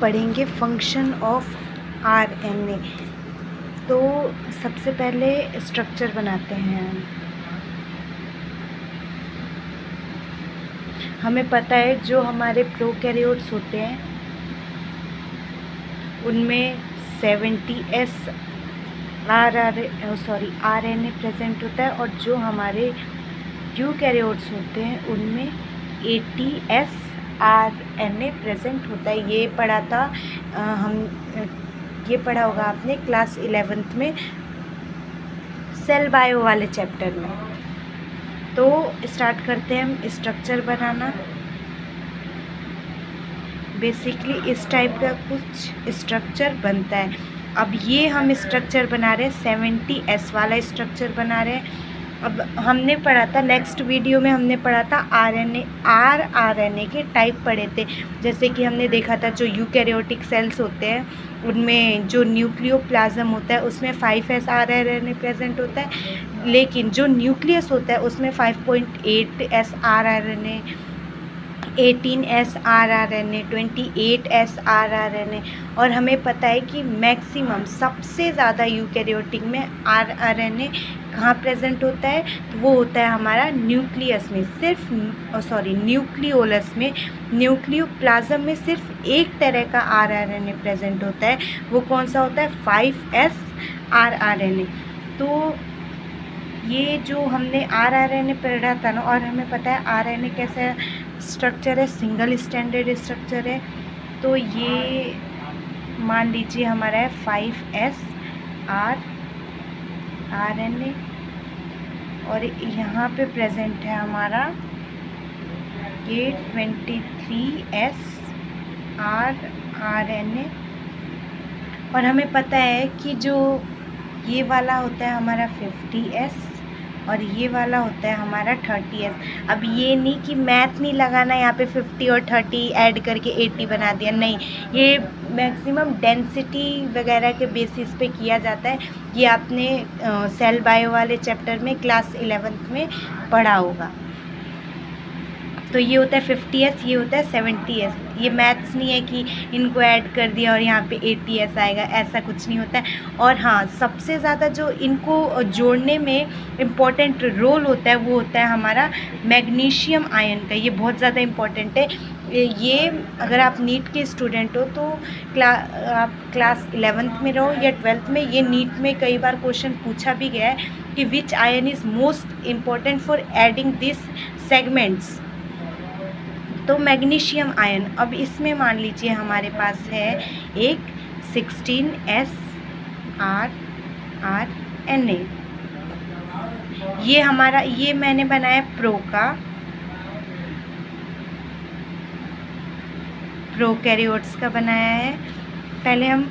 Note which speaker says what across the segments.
Speaker 1: पढ़ेंगे function of RNA. तो सबसे पहले स्ट्रक्चर बनाते हैं। हमें पता है जो हमारे प्रोकैरियोट्स होते हैं उनमें 70S आरएनए प्रेजेंट होता है, और जो हमारे यूकैरियोट्स होते हैं उनमें 80S आरएनए प्रेजेंट होता है। ये पढ़ा था ये पढ़ा होगा आपने क्लास 11th में सेल बायो वाले चैप्टर में। तो स्टार्ट करते हैं हम स्ट्रक्चर बनाना। बेसिकली इस टाइप का कुछ स्ट्रक्चर बनता है। अब ये हम स्ट्रक्चर बना रहे हैं, 70S वाला स्ट्रक्चर बना रहे हैं। अब हमने पढ़ा था नेक्स्ट वीडियो में, हमने पढ़ा था आरएनए के टाइप पढ़े थे। जैसे कि हमने देखा था जो यूकैरियोटिक सेल्स होते हैं उनमें जो न्यूक्लियोप्लाज्म होता है उसमें 5S आरएनए प्रेजेंट होता है, लेकिन जो न्यूक्लियस होता है उसमें 5.8S RNA, 18S RNA, 28S RNA. और हमें पता है कि मैक्सिमम सबसे ज़्यादा यूकैरियोटिक में आरएनए कहाँ प्रेजेंट होता है, तो वो होता है हमारा न्यूक्लियस में, सिर्फ न्यूक्लियोलस में। न्यूक्लियोप्लाज्म में सिर्फ एक तरह का आरएनए प्रेजेंट होता है, वो कौन सा होता है, 5S आरएनए। तो ये जो हमने आरएनए पढ़ा था ना, और हमें पता है आरएनए कैसा स्ट्रक्चर है, सिंगल स्टैंडर्ड स्ट्रक्चर है। तो ये मान लीजिए हमारा है 5S आरएनए, और यहाँ पे प्रेजेंट है हमारा ये 23S आरएनए। और हमें पता है कि जो ये वाला होता है हमारा 50S और ये वाला होता है हमारा 30S। अब ये नहीं कि मैथ नहीं लगाना, यहाँ पे 50 और 30 ऐड करके 80 बना दिया, नहीं। ये मैक्सिमम डेंसिटी वगैरह के बेसिस पे किया जाता है। ये आपने सेल बायो वाले चैप्टर में क्लास 11th में पढ़ा होगा। तो ये होता है 50S, ये होता है 70S। ये मैथ्स नहीं है कि इनको ऐड कर दिया और यहाँ पे 80S आएगा, ऐसा कुछ नहीं होता है। और हाँ, सबसे ज़्यादा जो इनको जोड़ने में इम्पोर्टेंट रोल होता है वो होता है हमारा मैग्नीशियम आयन का। ये बहुत ज़्यादा इम्पोर्टेंट है। ये अगर आप नीट के स्टूडेंट हो तो आप क्लास 11th में रहो या 12th में, ये नीट में कई बार क्वेश्चन पूछा भी गया है कि विच ion is most important for adding this segments. तो मैग्नीशियम आयन, अब इसमें मान लीजिए हमारे पास है एक 16S आरएनए। ये हमारा, ये मैंने बनाया प्रोकैरियोट्स का बनाया है। पहले हम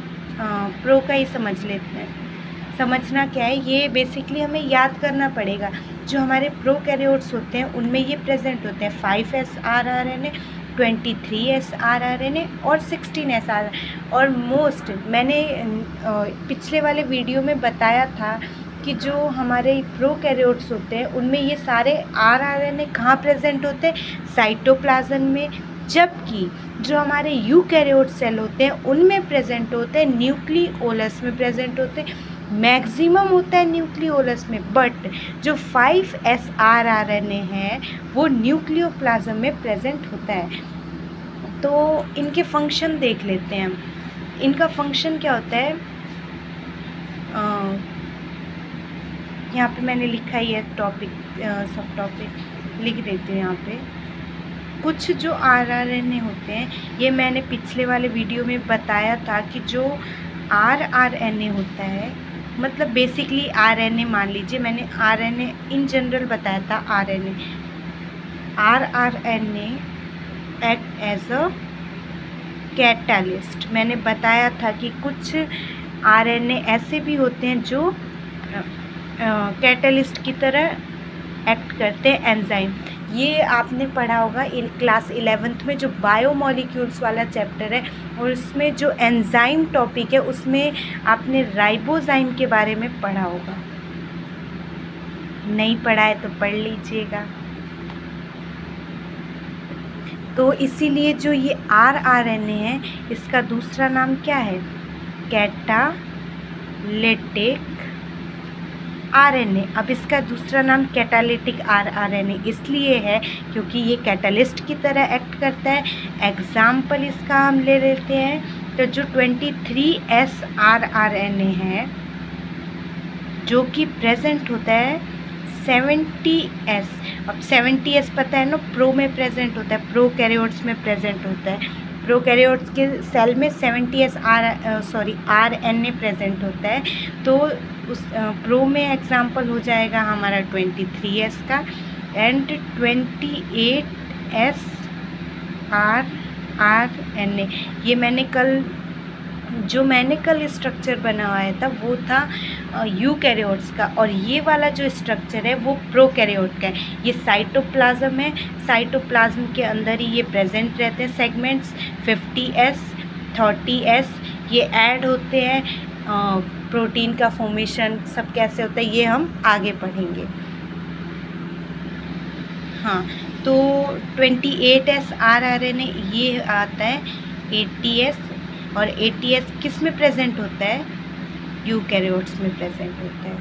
Speaker 1: प्रो का ही समझ लेते हैं। समझना क्या है, ये बेसिकली हमें याद करना पड़ेगा। जो हमारे प्रोकैरियोट्स होते हैं उनमें ये प्रेजेंट होते हैं 5S आरएनए, 23S आरएनए और 16S आरएनए। और मोस्ट मैंने पिछले वाले वीडियो में बताया था कि जो हमारे प्रोकैरियोट्स होते हैं उनमें ये सारे आरएनए कहाँ प्रेजेंट होते हैं, साइटोप्लाज्म में। जबकि जो हमारे यूकैरियोट सेल होते हैं उनमें प्रेजेंट होते हैं न्यूक्लियोलस में प्रेजेंट होते हैं। मैक्सिमम होता है न्यूक्लियोलस में, बट जो 5S आरएनए है वो न्यूक्लियोप्लाज्म में प्रेजेंट होता है। तो इनके फंक्शन देख लेते हैं हम। इनका फंक्शन क्या होता है, यहाँ पे मैंने लिखा ही है टॉपिक, सब टॉपिक लिख देते हैं। यहाँ पे कुछ जो आरएनए होते हैं, ये मैंने पिछले वाले वीडियो में बताया था कि जो आरएनए होता है, मतलब बेसिकली आरएनए मान लीजिए, मैंने आरएनए इन जनरल बताया था। RNA act as a catalyst. मैंने बताया था कि कुछ आरएनए ऐसे भी होते हैं जो कैटालिस्ट की तरह एक्ट करते हैं, एंजाइम। ये आपने पढ़ा होगा क्लास 11th में जो बायोमॉलिक्यूल्स वाला चैप्टर है, और उसमें जो एंजाइम टॉपिक है उसमें आपने राइबोजाइम के बारे में पढ़ा होगा। नहीं पढ़ा है तो पढ़ लीजिएगा। तो इसीलिए जो ये RNA है इसका दूसरा नाम क्या है? Catalytic RNA। अब इसका दूसरा नाम कैटालिटिक RNA इसलिए है क्योंकि ये कैटलिस्ट की तरह एक्ट करता है। एग्जाम्पल इसका हम ले लेते हैं, तो जो 23S RNA है जो कि प्रेजेंट होता है 70S। अब 70S पता है ना, प्रो में प्रेजेंट होता है, प्रोकैरियोट्स में प्रेजेंट होता है। प्रोकैरियोट्स के सेल में 70S RNA प्रेजेंट होता है। तो उस प्रो में एग्जाम्पल हो जाएगा हमारा 23S का, एंड 28S RNA। ये मैंने कल स्ट्रक्चर बनाया था वो था यूकैरियोट्स का, और ये वाला जो स्ट्रक्चर है वो प्रोकैरियोट का है। ये साइटोप्लाज्म है, साइटोप्लाज्म के अंदर ही ये प्रेजेंट रहते हैं सेगमेंट्स 50S 30S। ये ऐड होते हैं, प्रोटीन का फॉर्मेशन सब कैसे होता है ये हम आगे पढ़ेंगे। हाँ, तो 28S RNA ये आता है 80S, और 80S किस में प्रेजेंट होता है? यूकैरियोट्स में प्रेजेंट होता है।